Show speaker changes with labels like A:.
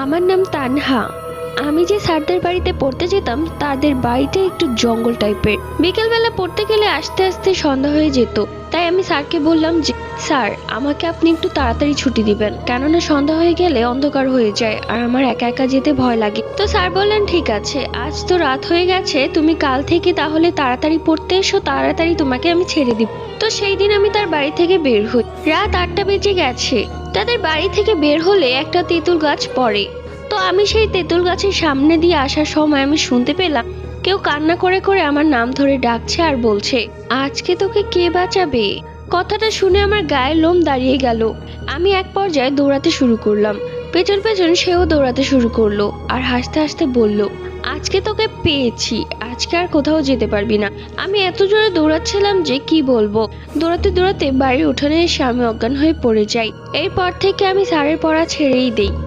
A: আমার নাম তানহা। আমি যে স্যারদের বাড়িতে পড়তে যেতাম তাদের বাড়িটা একটু জঙ্গল টাইপের। বিকেলবেলা পড়তে গেলে আস্তে আস্তে সন্ধ্যা হয়ে যেত। তাই আমি স্যারকে বললাম যে স্যার, আমাকে আপনি একটু তাড়াতাড়ি ছুটি দিবেন, কেননা সন্ধ্যা হয়ে গেলে অন্ধকার হয়ে যায় আর আমার একা একা যেতে ভয় লাগে। তো স্যার বললেন ঠিক আছে, আজ তো রাত হয়ে গেছে, তুমি কাল থেকে তাহলে তাড়াতাড়ি পড়তে এসো, তাড়াতাড়ি তোমাকে আমি ছেড়ে দিব। তো সেই দিন আমি তার বাড়ি থেকে বের হই। রাত 8টা বেজে গেছে। তাদের বাড়ি থেকে বের হলে একটা তেঁতুল গাছ পড়ে। তো আমি সেই তেঁতুল গাছের সামনে দিয়ে আসার সময় আমি শুনতে পেলাম কেউ কান্না করে করে আমার নাম ধরে ডাকছে আর বলছে, আজকে তোকে কে বাঁচাবে। কথাটা শুনে আমার গায়ের লোম দাঁড়িয়ে গেল। আমি এক পর্যায়ে দৌড়াতে শুরু করলাম। পেছন পেছন সেও দৌড়াতে শুরু করলো আর হাসতে হাসতে বলল, আজকে তোকে পেয়েছি, আজকে আর কোথাও যেতে পারবি না। আমি এত জোরে দৌড়াচ্ছিলাম যে কি বলবো। দৌড়াতে দৌড়াতে বাড়ির উঠোনে এসে আমি অজ্ঞান হয়ে পড়ে যাই। এরপর থেকে আমি স্যারের পড়া ছেড়েই দেই।